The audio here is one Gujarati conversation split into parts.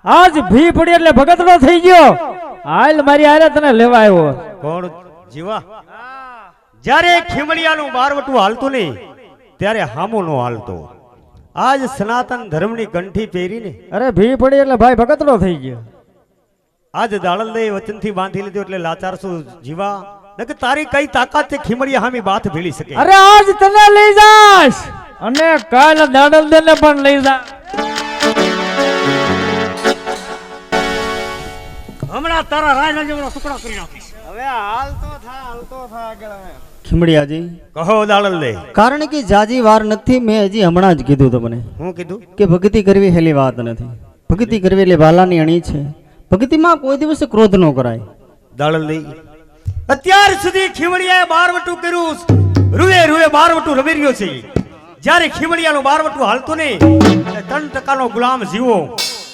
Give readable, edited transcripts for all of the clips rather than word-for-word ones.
આજ ભી પડી એટલે ભગતડો થઈ ગયો. હાલ મારી હારે તને લેવા આવ્યો. કોણ જીવા? જ્યારે ખીમડિયાનું બારવટું હાલતું નહીં ત્યારે હામો નો હાલતો. આજ સનાતન ધર્મની કંઠી પહેરીને અરે ભી પડી એટલે ભાઈ ભગતડો થઈ ગયો. આજ દાળલદે વચનથી બાંધી લીધું એટલે લાચાર શું જીવા? નકે તારી કઈ તાકાત છે ખીમડિયા હામી બાથ ભીળી શકે? અરે આજ તને લઈ જાશ અને કાલ દાડલદે ને પણ લઈ જા. હમણાં તારા રાજ જેવો ટુકડો કરી નાખીશ. હવે હાલતો થા આગળ હવે. ખીમડિયાજી, કહો દાળલદે. કારણ કે જાજી વાર નથી, મેં હજી હમણાં જ કીધું તમને હું કીધું કે ભક્તિ કરવી હેલી વાત નથી. ભક્તિ કરવી એટલે ભાલાની અણી છે. ભક્તિમાં કોઈ દિવસ ક્રોધ ન કરાય. દાળલદે, અત્યાર સુધી ખીમડિયાએ બારવટું કર્યું, રૂએ રૂએ બારવટું રમી રહ્યો છે. જ્યારે ખીમડિયાનું બારવટું હાલતું નહીં 3% ગુલામ જીવો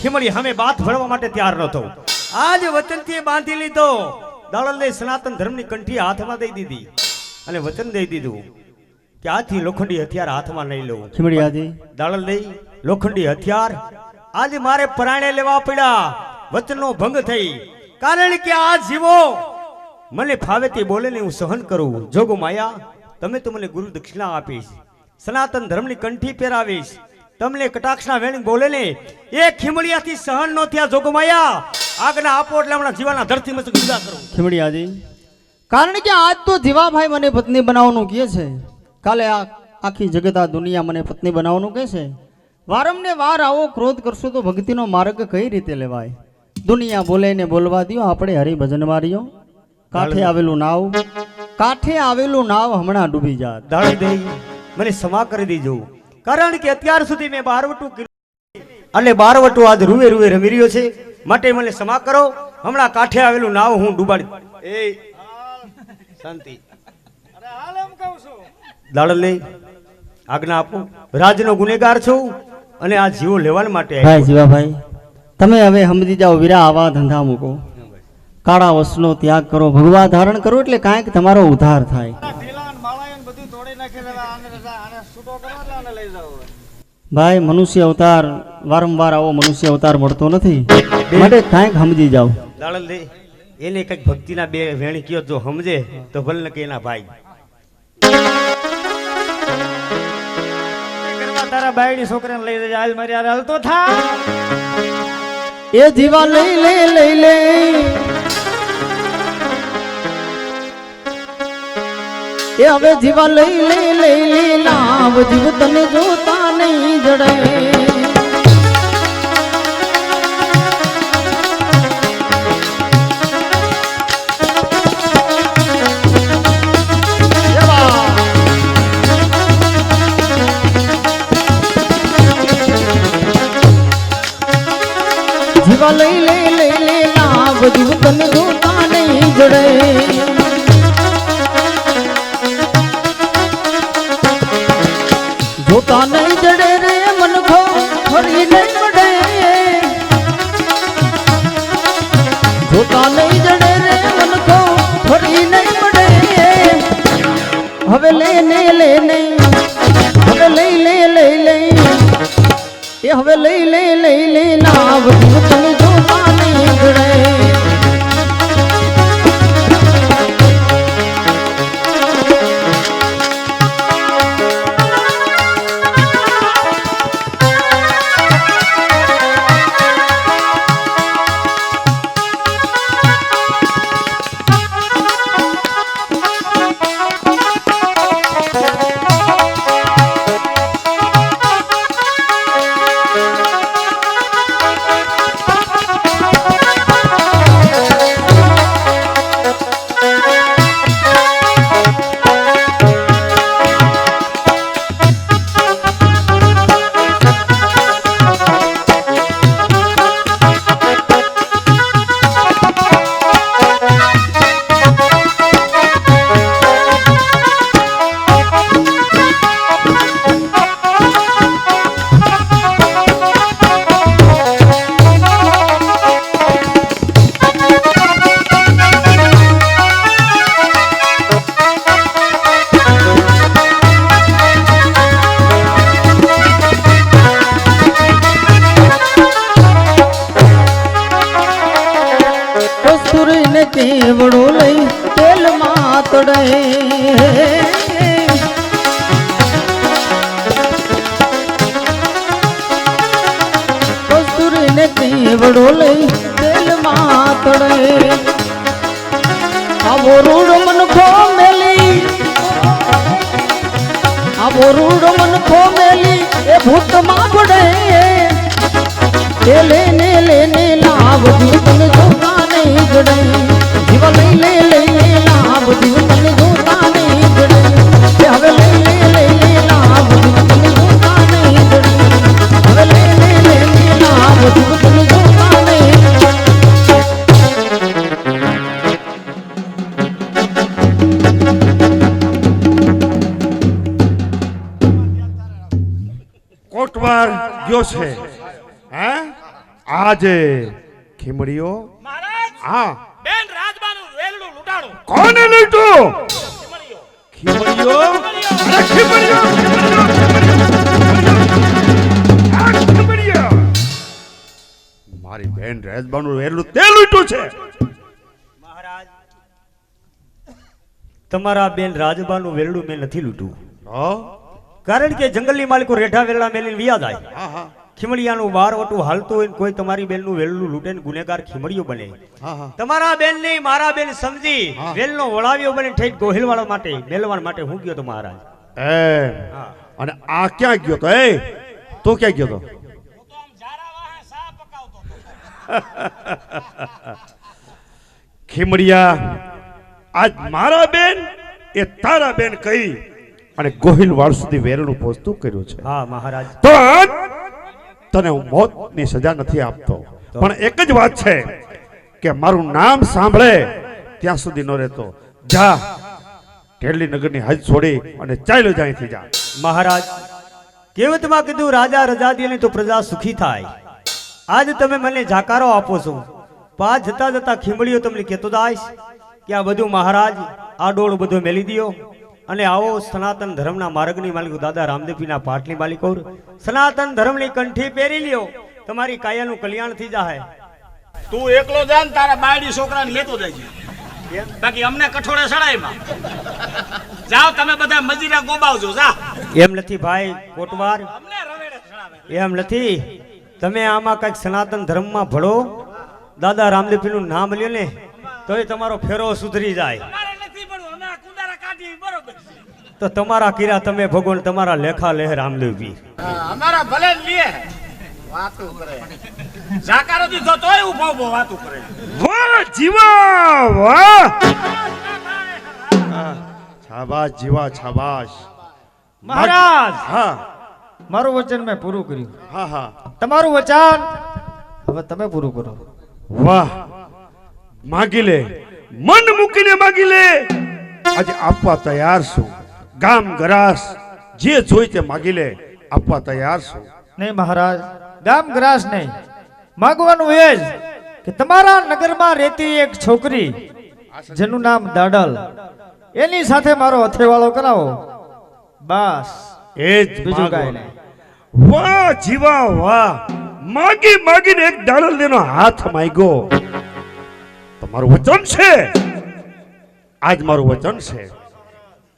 ખીમડી સામે બાથ ભરવા માટે તૈયાર નતો. આજ વચનથી બાંધી લીધો. દાળલદે સનાતન ધર્મની કંઠી હાથમાં દઈ દીધી અને વચન દઈ દીધું કે આથી લોખંડી હથિયાર હાથમાં નહીં લઉં. ખીમડિયાજી, દાળલદે લોખંડી હથિયાર આજે મારે પરાણે લેવા પડ્યા. વચનનો ભંગ થઈ, કારણ કે આ જીવો મને ફાવે તે બોલે ને હું સહન કરું. જોગો માયા, તમે તો મને ગુરુ દક્ષિણા આપીશ, સનાતન ધર્મની કંઠી પહેરાવીશ, તમને કટાક્ષના વેણી બોલે ને એ ખીમડિયાથી સહન ન થયા. જોગો માયા, આજ્ઞા આપો એટલે હમણાં જીવાના ધરતી મસ્ત જુદા કરો. ખીમડિયાજી, કારણ કે આજ તો જીવાભાઈ મને પત્ની બનાવવાનું કહે છે, કાલે આખી જગત આ દુનિયા મને પત્ની બનાવવાનું કહે છે. વારમને વાર આવો ક્રોધ કરશો તો ભક્તિનો માર્ગ કઈ રીતે લેવાય? દુનિયા બોલે ને બોલવા દો, આપણે હરિભજન માર્યો. કાંઠે આવેલું નાવ હમણાં ડૂબી જાત. દાળલદે, મને ક્ષમા કરી દીજો, કારણ કે અત્યાર સુધી મેં બારવટું કર્યું એટલે બારવટું આજ રૂવે રૂવે રમી રહ્યો છે, માટે મને ક્ષમા કરો. હમણાં કાંઠે આવેલું નાવ હું ડૂબાડી. એ શાંતિ. અરે હાલ એમ કહું છું. દાળલદે, આજ્ઞા આપો. રાજનો ગુનેગાર છું અને આ જીવો લેવા માટે ભાઈ જીવાભાઈ, તમે હવે સમજી જાઓ. વીરા, આવા ધંધા મૂકો, કાળા વસ્તુનો ત્યાગ કરો, ભગવા ધારણ કરો એટલે કાંઈક તમારો ઉદ્ધાર થાય. ઢીલા ને માળા ને બધું તોડી નાખી દેવા. આને છૂટો કરવા એટલે આને લઈ જાવ. ભાઈ, મનુષ્ય અવતાર વારંવાર આવો મનુષ્ય અવતાર મળતો નથી, માટે કાંઈક સમજી જાઓ. દાળલદે, એને કઈક ભક્તિના બે વેણી કયો જો સમજે તો ભલે કે એના ભાઈ. તારા બાયડી છોકરાને લઈ જજે. હાલ મારી હારે હાલતો થા. એ જીવા લઈ લે એ હવે જીવા લઈ લે લાવ જીવ તને જોતા નહીં જડે. જીવા લઈ લે લાવ જીવ તને જોતા નહીં જડે. જોતા નહીં જડે રે મનખો ફરી નહીં મળે. જોતા નહીં જડે રે મનખો ફરી નહીં મળે. હવે લે હવે લઈ લે એ હવે લઈ લે લાવ જીવ તને જોતા નહીં જડે. વડો લઈ તેલમાં તળે આવો રૂડ મનખો મેલી આવો રૂડ મનખો મેલી એ ભૂતમાં પડે એ લેને લેને લાભ જીવતન જોતા નહીં જડે જીવ લઈ લે લઈને લાભ જીવતન જોતા નહીં જડે એ હવે લઈ લે લઈને લાભ જીવતન જોતા નહીં જડે હવે લઈ લે લઈને લાભ જીવતન જોતા નહીં કોટવાર ગયો છે હે આજે ખીમડીઓ મહારાજ હા બેન રાજબાનું વેલડું લૂંટાણું કોને લૂંટ્યું ખીમડીઓ. ખીમડીઓ અરે ખીમડીઓ ખીમડીઓ મારી બેન રેજબાનું વેલું તે લૂંટ્યું છે મહારાજ તમારા બેન રાજબાનું વેલડું મેં નથી લૂંટ્યું હો કારણ કે જંગલની માલિકો રેઠા વેલડા મેલીને વિયા જાય હા હા ખીમડિયાનું બાર વટું હાલતું હોય ને કોઈ તમારી બેનનું વેલનું લૂંટે ને ગુનેગાર ખીમડિયો બને હા હા તમારા બેન ને મારા બેન સમજી હા. વેલનો વળાવ્યો બને ઠેઠ ગોહિલવાળા માટે મેલવાણ માટે હું ગયો તો મહારાજ એ હા. અને આ ક્યાં ગયો તો એ તો ક્યાં ગયો તો હું તો આમ જારા વાહે સા પકાવતો હતો. ખીમડિયા આજ મારા બેન એ તારા બેન કહી અને ગોહિલવાડ સુધી વેરણું પહોંચતું કર્યું છે હા મહારાજ તો આજ તને હું મોતની સજા નથી આપતો પણ એક જ વાત છે કે મારું નામ સાંભળે ત્યાં સુધી ન રહેતો જા ઢેરલી નગરની હદ છોડી અને ચાલ્યો જાય થી જા મહારાજ કહેવતમાં કીધું રાજા રજા દે તો પ્રજા સુખી થાય આજ તમે મને જાકારો આપો છો પાછ જતા જતા ખીમડીઓ તમને કહેતો દાઈશ કે આ બધું મહારાજ આ ડોળ બધો મેલી દ્યો અને આવો સનાતન ધર્મના માર્ગની માલિકો દાદા રામદેવજીના પાઠની માલિકો સનાતન ધર્મની કંઠી પહેરી લ્યો તમારી કાયાનું કલ્યાણ થઈ જાય તું એકલો જા ને તારા બાયડી છોકરાને લેતો જાય બાકી અમને કઠોળે સડાઈમાં જાઓ તમે બધા મજીરા ગોબાવજો જા એમ નથી ભાઈ કોટવાર અમને રવેડે સડાવે એમ નથી તમે આમાં કઈક સનાતન ધર્મમાં ભળો દાદા રામદેવજીનું નામ લ્યો ને તોય તમારો ફેરો સુધરી જાય અમારે નથી પડવું અમે આ કુંડારા કાઢી બરોબર છે. તો તમારા કીરા તમે ભગવાન તમારા લેખા લેહ રામદેવજી અમારા ભલે લે વાતો કરે જાકારો દીધો તોય ઉભો ઉભો વાતો કરે વાહ જીવા વાહ છાબાશ જીવા છાબાશ મહારાજ હા મારું વચન મેં પૂરું કર્યું હા હા તમારું વચન હવે તમે પૂરું કરો વાહ માગી લે મન મૂકીને માગી લે આજે આપવા તૈયાર છું ગામ ગરાસ જે જોઈ તે માગી લે આપવા તૈયાર છું નહીં મહારાજ ગામ ગ્રાસ નહીં માગવાનું એ જ કે તમારા નગરમાં રહેતી એક છોકરી જેનું નામ દાડલ એની સાથે મારો હથેવાળો કરાવો બસ એ જ બીજું માગો. કાંઈ નહીં. વાહ જીવા વાહ માગી માગીને એક દાડલનો હાથ માંગ્યો તમારું વચન છે આજ મારું વચન છે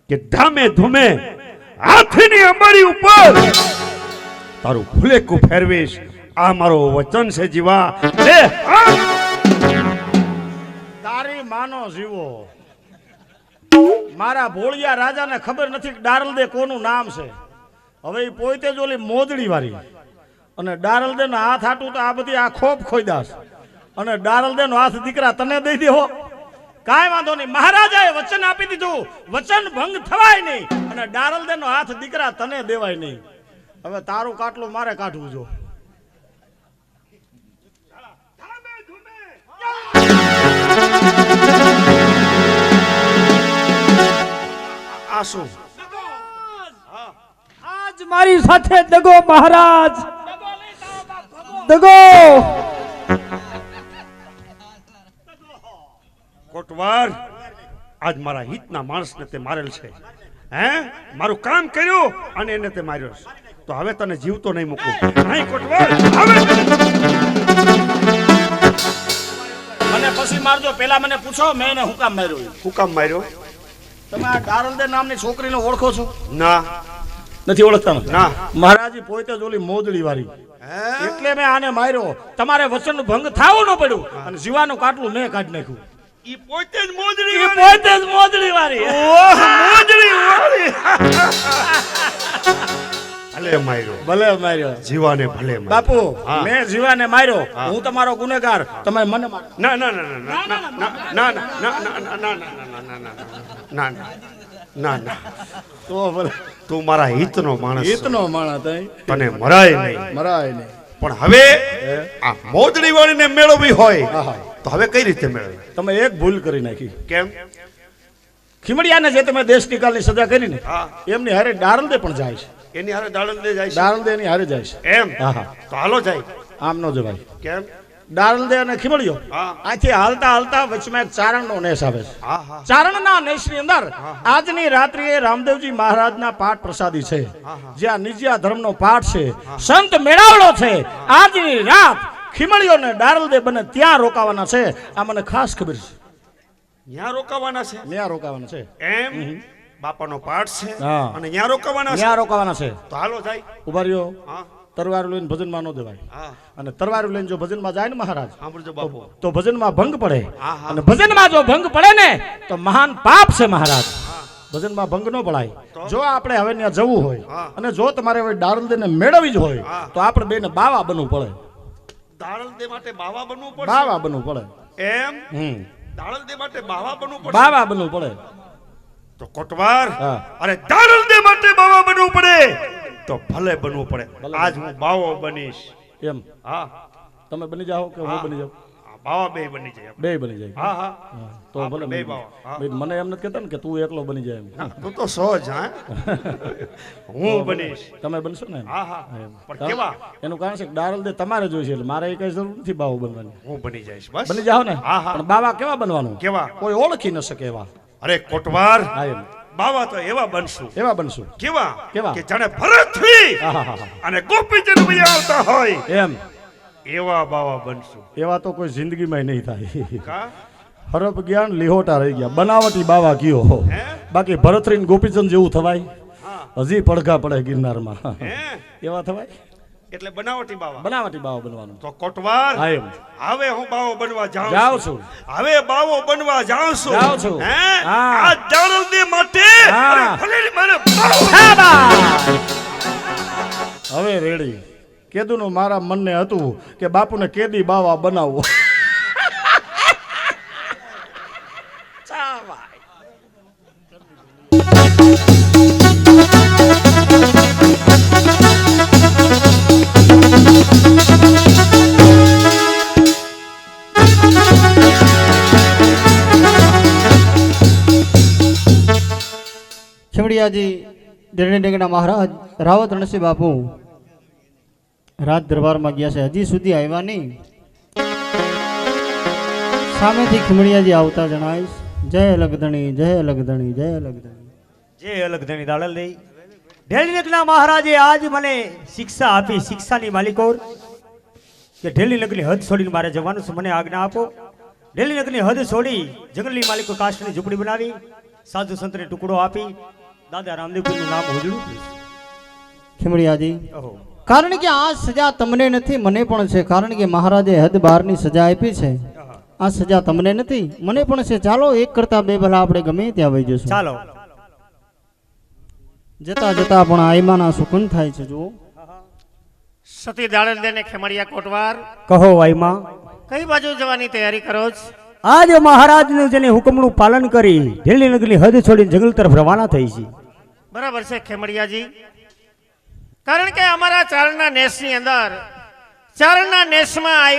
કે ધામે ધૂમે હાથની અમારી ઉપર તારું ફુલેકું ફેરવીશ આ મારું વચન છે જીવા લે હાથ. તારી માનો જીવો મારા ભોળિયા રાજાને ખબર નથી કે ડારલદે કોનું નામ છે હવે એ પોતે જ ઓલી મોદડી વાળી અને ડારલદે નો હાથ હાટું તો આ બધી આ ખોપ ખોઈદાસ અને ડારલદે નો હાથ દીકરા તને દઈ દેવો કાંઈ વાંધો નહીં મહારાજાએ વચન આપી દીધું વચન ભંગ થવાય નહીં અને ડારલદે નો હાથ દીકરા તને દેવાય નહીં હવે તારું કાટલું મારે કાઢવું જો આ શું આજ મારી સાથે દગો મહારાજ દગો કોટવાર આજ મારા હિતના માણસને તે મારેલ છે હે મારું કામ કર્યું અને એને તે માર્યો છે. તો હવે તને જીવતો નહીં મૂકું નહીં કોટવાર હવે મને પછી મારજો પેલા મને પૂછો મેં એને હું કામ માર્યો હું કામ માર્યો તમે આ ડારલદે નામની છોકરીને ઓળખો છો ના નથી ઓળખતા ને? ના મહારાજી પોતે જ ઓલી મોદડી વાળી એટલે મેં આને માર્યો. તમારે વચન ભંગ થાવું ન પડ્યું અને જીવાનું કાટલું મેં કાઢી નાખ્યું. ઈ પોતે જ મોજડી એ પોતે જ મોજડી વાળી. ઓહ મોજડી વાળી ભલે માર્યો ભલે માર્યો જીવાને ભલે માર્યો. બાપુ હા. મેં જીવાને માર્યો. હું તમારો ગુનેગાર, તમે મને મારો. ના ના ના ના ના ના ના ના ના ના ના ના ના તો ભલે તું મારા હિતનો માણસ છો. હિતનો માણસ તઈ તને મરાય નહીં. મરાય નહીં. પણ હવે આ મોજડી વાળીને મેળવવી હોય આહા. તો હવે કઈ રીતે મેળવી? તમે એક ભૂલ કરી નાખી. કેમ? ખીમડિયાને જે તમે દેશ નિકાલની સજા કરી ને હા. એમની હારે ડારલદે પણ જાય છે. એની હારે દાડલ દે જાય છે. ડારલદે એની હારે જાય છે. એમ આહા. તો હાલો જાય. આમ નો જવાય. કેમ? ડારલદે અને ખીમડિયો હા. આથી હાલતા હાલતા વચમાં એક ચારણનો નેસ આવે છે. હા હા ચારણના નેસની અંદર આજની રાત્રિએ રામદેવજી મહારાજના પાઠ પ્રસાદી છે. જ્યાં નિજ્યા ધર્મનો પાઠ છે, સંત મેળાવડો છે. આજની રાત ખીમડિયો ને ડારલદે બને ત્યાં રોકાવાના છે. આ મને ખાસ ખબર છે. ન્યા રોકાવાના છે. ત્યાં રોકાવાના છે. એમ બાપાનો પાઠ છે હા. અને ન્યા રોકાવાના છે. ત્યાં રોકાવાના છે. તો હાલો જાય. ઉભા રહ્યો. હા તરવાર લઈને ભજનમાં ન દેવાય. હા અને તરવાર લઈને જો ભજનમાં જાય ને મહારાજ સાંભળજો બાપુ. તો ભજનમાં ભંગ પડે. હા, હા. અને ભજનમાં જો ભંગ પડે ને તો મહાન પાપ છે મહારાજ. ભજનમાં ભંગ ન પડાય. જો આપણે હવે ત્યાં જવું હોય હા. અને જો તમારે હવે ડારલદેને મેળવવી જ હોય હા. તો આપણે બેને બાવા બનવું પડે. દાડલ દે માટે બાવા બનવું પડશે. બાવા બનવું પડે. એમ હમ દાડલ દે માટે બાવા બનવું પડશે. બાવા બનવું પડે. તો કોટવાર હા. અરે દાડલ દે માટે બાવા બનવું પડે તો ભલે બનવું પડે. આજ હું બાવો બનીશ. એમ હા તમે બની જાઓ કે હું હા. બની જાઉં? હા, બાવા બે બની જાય. બે બની જાય. હા હા હા, તો આપણે ભલે બે બની બાવા. હા. જાય. મને એમ નથી કહેતા ને કે તું એકલો બની જાય એમ. તું તો સહજ હા હું બનીશ. તમે બનશો ને એમ? હા હા એમ. પણ કેવા? એનું કારણ છે કે ડારલદે તમારે જોઈશે એટલે મારે એ કઈ જરૂર નથી બાવો બનવાની. હું બની જઈશ બસ. બની જાઓ ને. હા, હા. પણ બાવા કેવા બનવાનું? કેવા? કોઈ ઓળખી ન શકે એવા. અરે કોટવાર હા એમ બાવા તો એવા બનશું. એવા બનશું. કેવા? કેવા? કે જાણે ભરતથી આહાહા. અને ગોપીચંદ ભાઈ આવતા હોય એમ એવા બાવા બનશું. એવા તો કોઈ જિંદગીમાં નહીં થાય. કા? હરપ ગયા ને લીહોટા રહી ગયા. બનાવટી બાવા કયો. હે? બાકી ભરતરી ને ગોપીચંદ જેવું થવાય? હા. હજી પડઘા પડે ગિરનારમાં. હે? એવા થવાય? એટલે બનાવટી બાવા. બનાવટી બાવા બનવાનું. તો કોટવાર હા એમ હવે હું બાવો બનવા જાઉં જાઉં છું. હવે બાવો બનવા જાઉં છું. જાઉં છું. હે? હા. આ દાડલદે માટે હા. અરે ભલે ને મારે બાવો. હવે રેડી કેદુનું મારા મનને હતું કે બાપુને કેદી બાવા બનાવવો. ખીમડિયાજી ડેરણી ડેંગના મહારાજ રાવત રણસિંહ બાપુ રાજ દરબારમાં ગયા છે, હજી સુધી આવ્યા નહીં. સામેથી ખીમડિયાજી આવતા જણાવીશ. જય લગધણી, જય લગધણી, જય લગધણી. જે અલગ ધણી દાડલ દઈ ઢેલીનગરના મહારાજે આજ મને શિક્ષા આપી. શિક્ષાની માલિકોર કે ઢેલીનગરની હદ છોડીને મારે જવાનું છે. મને આજ્ઞા આપો. ઢેલીનગરની હદ છોડી જંગલની માલિકો કાષ્ટની ઝૂંપડી બનાવી, સાધુ સંતને ટુકડો આપી દાદા રામદેવજીનું નામ ઉજળું. ખીમડિયાજી ઓહો, કારણ કે આ સજા તમને નથી, મને પણ છે. કારણ કે મહારાજે હદ બહારની સજા આપી છે. આ સજા તમને નથી, મને પણ છે. ચાલો એક કરતા બે ભલા આપણે ગમે ત્યાં વહી જશું. ચાલો. જતા જતા પણ આઈમાના સુકૂન થાય છે. જુઓ સતી દાડલ ને ખેમડિયા કોટવાર કહો વાઈમાં. કઈ બાજુ જવાની તૈયારી કરો છો? આજ મહારાજનું જેને હુકમનું પાલન કરી ઢેલીનગરની હદ છોડીને જંગલ તરફ રવાના થઈ છે. બરાબર છે ખેમડિયાજી, કારણ કે અમારા ચારણના નેસની અંદર ચારણના નેસમાં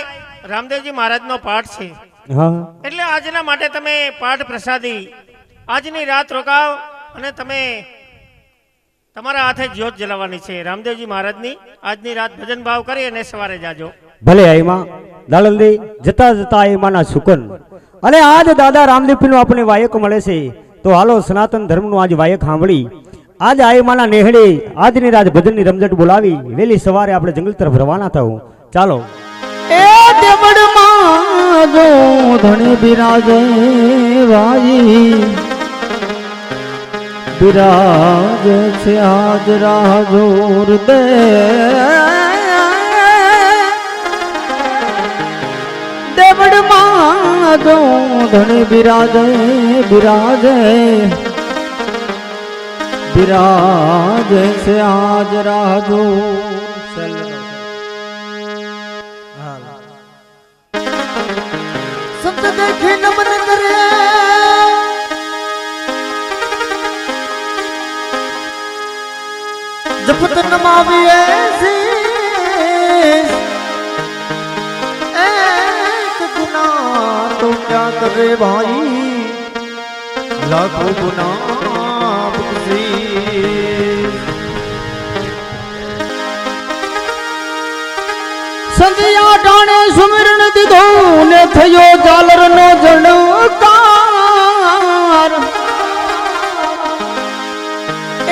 રામદેવજી મહારાજનો પાઠ છે. હા, એટલે આજના માટે તમે પાઠ પ્રસાદી આજની રાત રોકાવ અને તમે તમારા હાથે જ્યોત જલાવવાની છે રામદેવજી મહારાજની. આજની રાત ભજન ભાવ કરી અને સવારે જાજો. ભલે આઈમાં દાડલ દે જતા જતા આઈમાના સુકન. અને આજ દાદા રામદેવજીનો આપણે વાયક મળે છે. તો હાલો સનાતન ધર્મનું આજ વાયક સાંભળી આજ આઈમાના નેહડે આજની રાત ભજનની રમઝટ બોલાવી વહેલી સવારે આપણે જંગલ તરફ રવાના થવું. ચાલો. એ દેવડમાં જો ધણી બિરાજે વાઈ, બિરાજ છે આજ રાહ જોર દે राजो धनी बिराजे बिराजे बिराजे से आज राजो संत देखे नमन करे जपत नमाविए एक गुना तो क्या करे भाई लाखों गुना बख्शी संधिया डाणे सुमिरन दीधो ने थयो जालर नो जणकार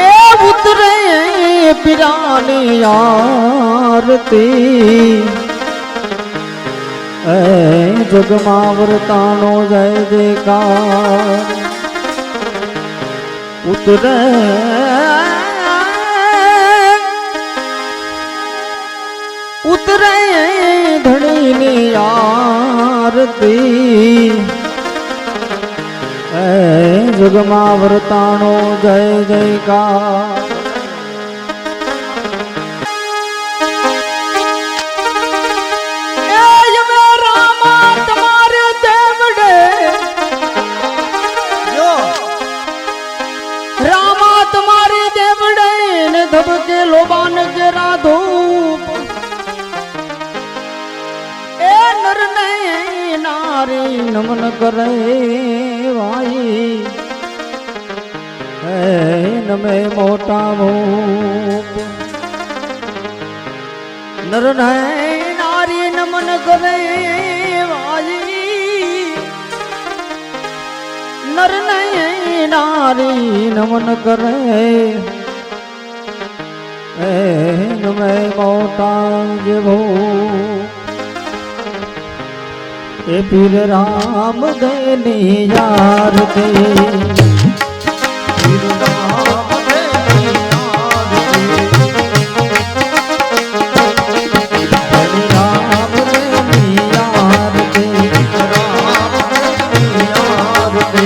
ए उतरे पिरानी आरती ए जगमावरतानो जय जयकार उतरे उतरे धनी ने आरती ए जगमावरतानो जय जयकार धबके लोबान के राधूप ए नर ने नारी नमन करे भाई ए नमे मोटा भूप नर ने नारी नमन करे भाई नर ने नारी नमन करे मैं मोटा जबो ए पीर राम देनी यार दे पीर राम देनी यार दे राम देनी यार दे राम देनी यार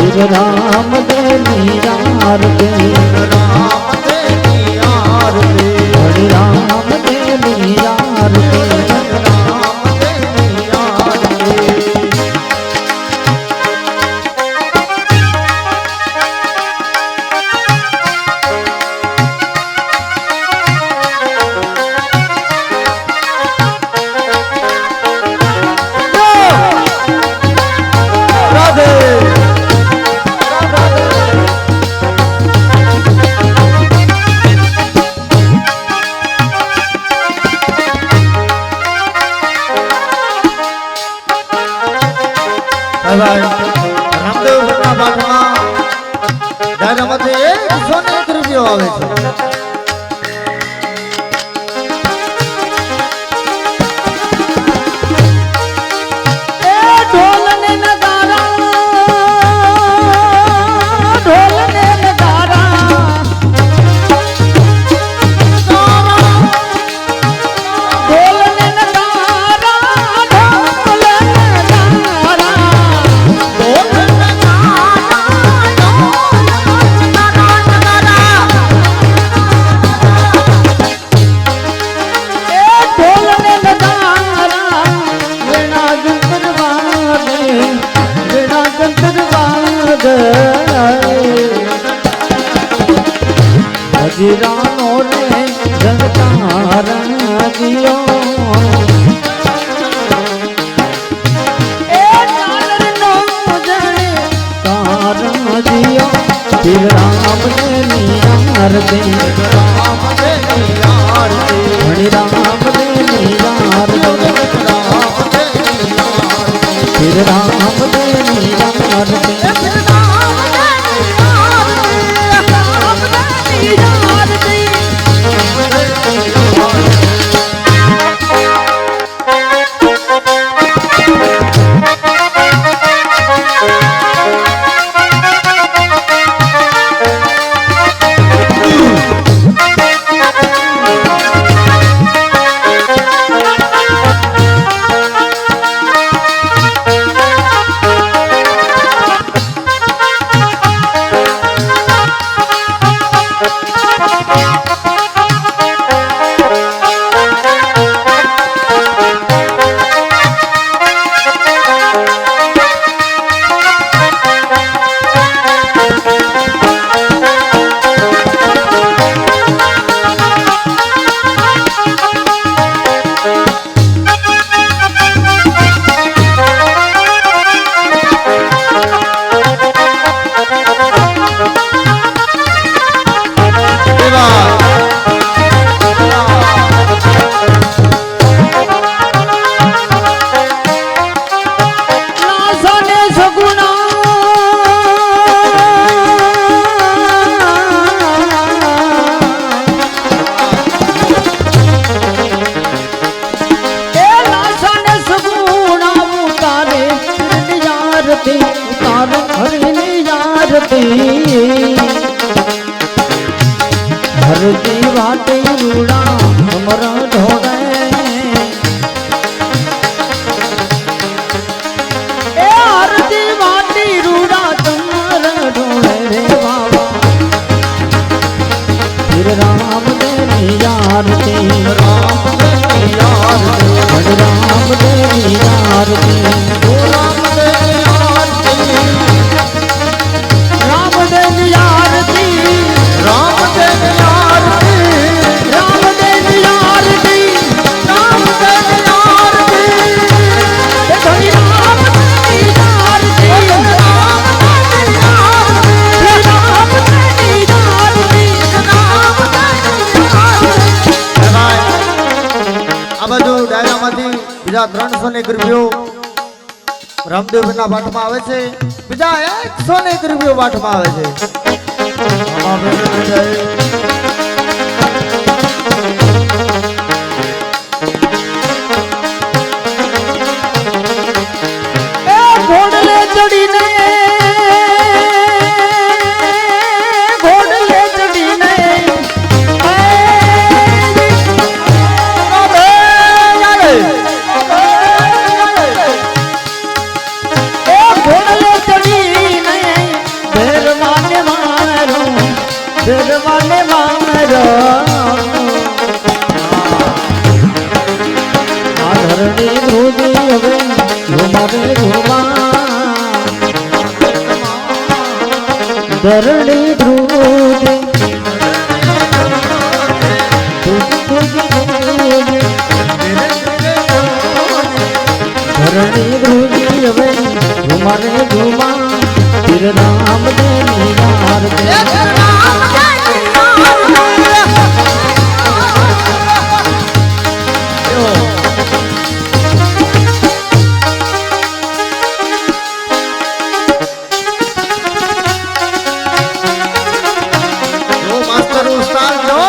दे राम देनी यार दे राम देनी यार दे हरि राम देनी यार दे राम देनी यार दे राधे રામદેવ ભટ્ટના પાઠમાં ડાયરામાંથી 101 રૂપિયો આવે છે हजीरानो रे जनतार जियो ए नालर नो जने तार जियो फिर राम ने नियार दे राम ने नियार दे हरि राम ने नियार दे राम ने फिर राम देनी आरती हरदी वाटे रूड़ा हमरा ढोड़े ए हरदी वाटी रूड़ा तुम्हारा ढोड़े रे बाबा फिर राम देनी आरती राम देनी आरती राम देनी आरती राम देनी आरती राम देनी आरती राम देनी आरती राम देनी आरती राम देनी आरती हे धनी राम देनी आरती राम देनी आरती राम देनी आरती राम देनी आरती હે ભાઈ આ બાજુ ડાયરામાંથી બીજા 301 રૂપિયો રામદેવના પાઠમાં આવે છે બીજા 101 રૂપિયો પાઠમાં આવે છે આમાં ભેગું થઈ જાય ए घोड़ले चढ़ीने घोड़ले चढ़ीने ए घोड़ले चढ़ीने भैरवाने मारो भैरवाने मारो आधरणी ध्रुदी હવે ઘુમાવે ઘુમા ધરણી ધ્રુજી ધરણી ધ્રુજી હવે ઘુમાવે ઘુમા ફિર રામ દેની આરતી જો માસ્ટર ઉસ્તાદ જો